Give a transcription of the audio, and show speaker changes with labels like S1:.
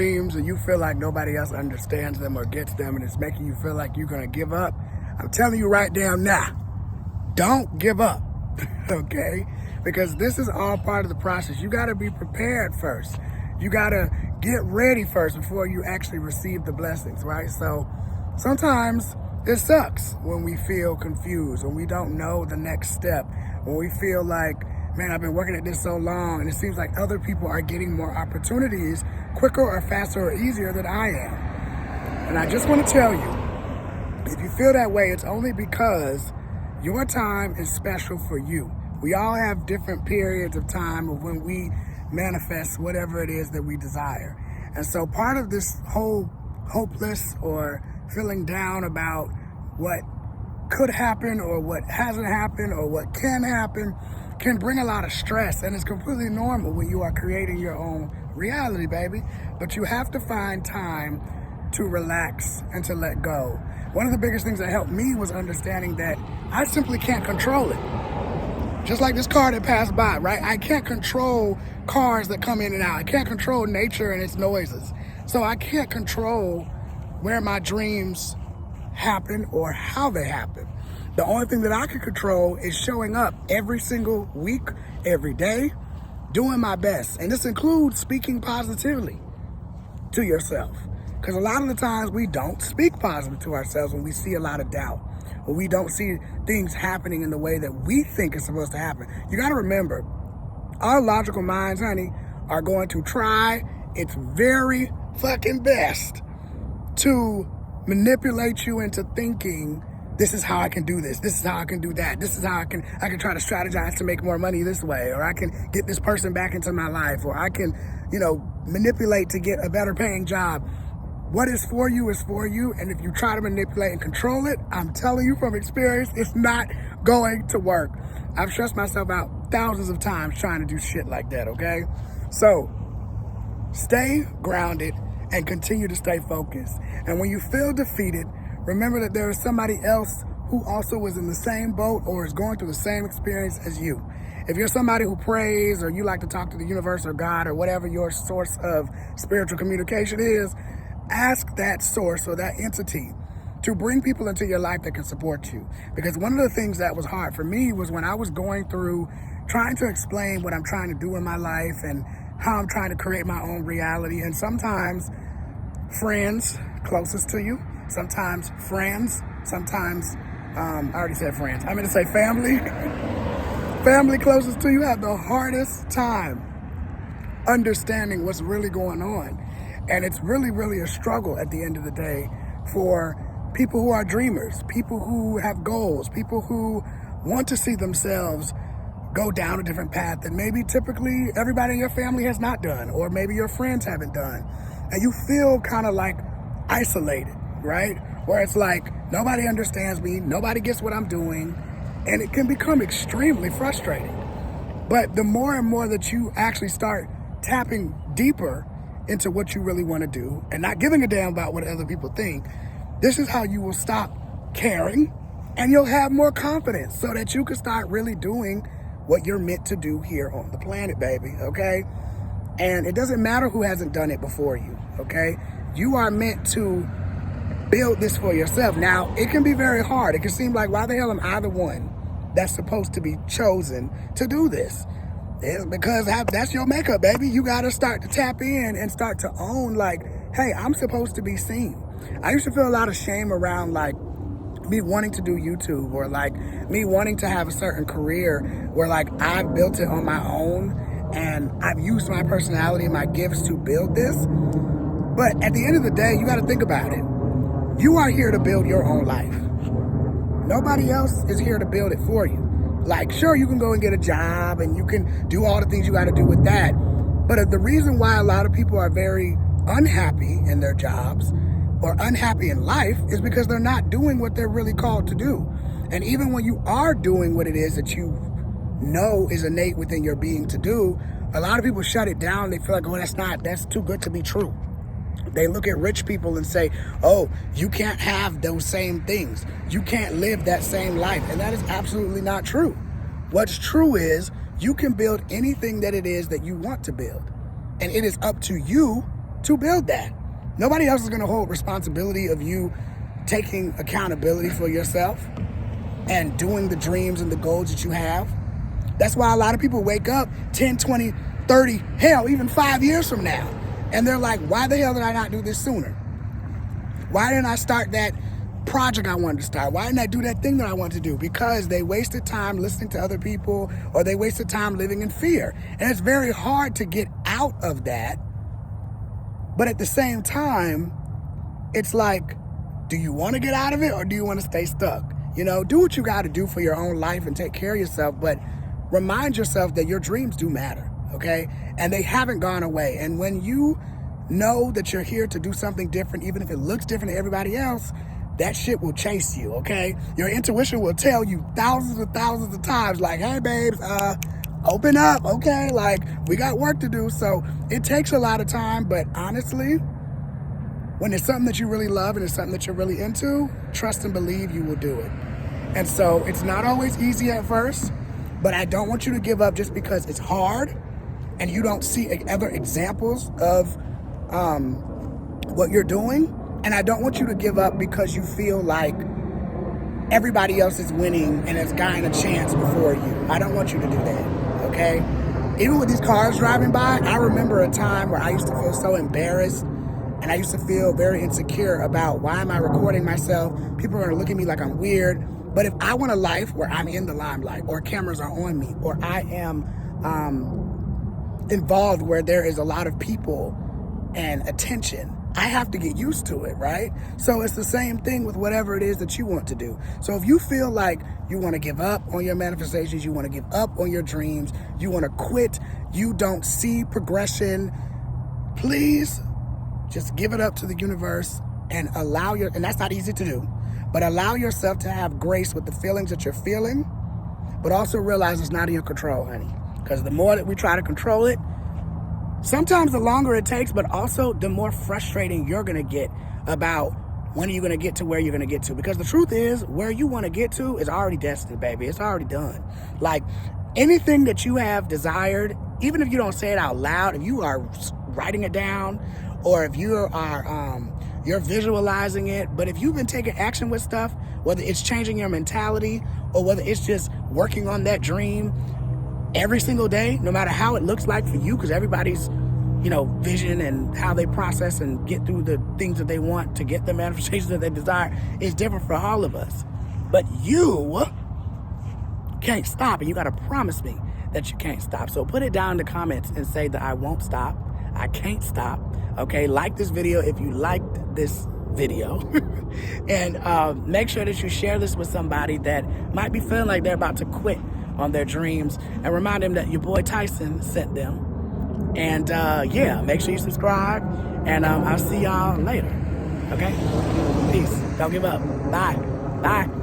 S1: dreams and you feel like nobody else understands them or gets them and it's making you feel like you're going to give up, I'm telling you right damn now, don't give up, okay? Because this is all part of the process. You got to be prepared first. You got to get ready first before you actually receive the blessings, right? So sometimes it sucks when we feel confused, when we don't know the next step, when we feel like, man, I've been working at this so long and it seems like other people are getting more opportunities quicker or faster or easier than I am. And I just want to tell you, if you feel that way, it's only because your time is special for you. We all have different periods of time of when we manifest whatever it is that we desire. And so part of this whole hopeless or feeling down about what could happen or what hasn't happened or what can happen can bring a lot of stress, and it's completely normal when you are creating your own reality, baby. But you have to find time to relax and to let go. One of the biggest things that helped me was understanding that I simply can't control it. Just like this car that passed by, right? I can't control cars that come in and out. I can't control nature and its noises. So I can't control where my dreams happen or how they happen. The only thing that I can control is showing up every single week, every day, doing my best. And this includes speaking positively to yourself. Because a lot of the times we don't speak positive to ourselves when we see a lot of doubt, when we don't see things happening in the way that we think it's supposed to happen. You got to remember, our logical minds, honey, are going to try its very fucking best to manipulate you into thinking, this is how I can do this. This is how I can do that. This is how I can try to strategize to make more money this way, or I can get this person back into my life, or I can, manipulate to get a better paying job. What is for you is for you. And if you try to manipulate and control it, I'm telling you from experience, it's not going to work. I've stressed myself out thousands of times trying to do shit like that, okay? So stay grounded and continue to stay focused. And when you feel defeated, remember that there is somebody else who also was in the same boat or is going through the same experience as you. If you're somebody who prays or you like to talk to the universe or God or whatever your source of spiritual communication is, ask that source or that entity to bring people into your life that can support you. Because one of the things that was hard for me was when I was going through trying to explain what I'm trying to do in my life and how I'm trying to create my own reality. And sometimes friends closest to you, sometimes friends, sometimes, I already said friends, I'm going to say family. Family closest to you have the hardest time understanding what's really going on. And it's really, really a struggle at the end of the day for people who are dreamers, people who have goals, people who want to see themselves go down a different path that maybe typically everybody in your family has not done, or maybe your friends haven't done. And you feel kind of like isolated, right? Where it's like, nobody understands me, nobody gets what I'm doing, and it can become extremely frustrating. But the more and more that you actually start tapping deeper into what you really want to do and not giving a damn about what other people think, this is how you will stop caring and you'll have more confidence so that you can start really doing what you're meant to do here on the planet, baby, okay? And it doesn't matter who hasn't done it before you, okay? You are meant to build this for yourself. Now, it can be very hard. It can seem like, why the hell am I the one that's supposed to be chosen to do this? It's because that's your makeup, baby. You got to start to tap in and start to own, like, hey, I'm supposed to be seen. I used to feel a lot of shame around, like, me wanting to do YouTube or, like, me wanting to have a certain career where, like, I've built it on my own and I've used my personality and my gifts to build this. But at the end of the day, you got to think about it. You are here to build your own life. Nobody else is here to build it for you. Like, sure, you can go and get a job and you can do all the things you got to do with that. But the reason why a lot of people are very unhappy in their jobs or unhappy in life is because they're not doing what they're really called to do. And even when you are doing what it is that you know is innate within your being to do, a lot of people shut it down. They feel like, oh, that's too good to be true. They look at rich people and say, oh, you can't have those same things. You can't live that same life. And that is absolutely not true. What's true is you can build anything that it is that you want to build. And it is up to you to build that. Nobody else is going to hold responsibility of you taking accountability for yourself and doing the dreams and the goals that you have. That's why a lot of people wake up 10, 20, 30, hell, even 5 years from now. And they're like, why the hell did I not do this sooner? Why didn't I start that project I wanted to start? Why didn't I do that thing that I wanted to do? Because they wasted time listening to other people, or they wasted time living in fear. And it's very hard to get out of that. But at the same time, it's like, do you want to get out of it, or do you want to stay stuck? You know, do what you got to do for your own life and take care of yourself, but remind yourself that your dreams do matter, okay? And they haven't gone away. And when you know that you're here to do something different, even if it looks different to everybody else, that shit will chase you, okay? Your intuition will tell you thousands of times, like, hey, babes, open up, okay? Like, we got work to do. So it takes a lot of time, but honestly, when it's something that you really love and it's something that you're really into, trust and believe you will do it. And so it's not always easy at first, but I don't want you to give up just because it's hard and you don't see other examples of what you're doing. And I don't want you to give up because you feel like everybody else is winning and has gotten a chance before you. I don't want you to do that, okay? Even with these cars driving by, I remember a time where I used to feel so embarrassed and I used to feel very insecure about, why am I recording myself? People are gonna look at me like I'm weird. But if I want a life where I'm in the limelight, or cameras are on me, or I am involved where there is a lot of people and attention, I have to get used to it, right? So it's the same thing with whatever it is that you want to do. So if you feel like you want to give up on your manifestations, you want to give up on your dreams, you want to quit, you don't see progression, please just give it up to the universe and and that's not easy to do, but allow yourself to have grace with the feelings that you're feeling, but also realize it's not in your control, honey. Because the more that we try to control it, sometimes the longer it takes, but also the more frustrating you're going to get about when are you going to get to where you're going to get to. Because the truth is, where you want to get to is already destined, baby. It's already done. Like, anything that you have desired, even if you don't say it out loud, if you are writing it down, or if you are you're visualizing it, but if you've been taking action with stuff, whether it's changing your mentality or whether it's just working on that dream every single day, no matter how it looks like for you, because everybody's, vision and how they process and get through the things that they want to get the manifestations that they desire is different for all of us. But you can't stop, and you got to promise me that you can't stop. So put it down in the comments and say that I won't stop. I can't stop. Okay, like this video if you liked this video. And make sure that you share this with somebody that might be feeling like they're about to quit on their dreams, and remind them that your boy Tyson sent them. And yeah, make sure you subscribe, and I'll see y'all later. Okay? Peace. Don't give up. Bye. Bye.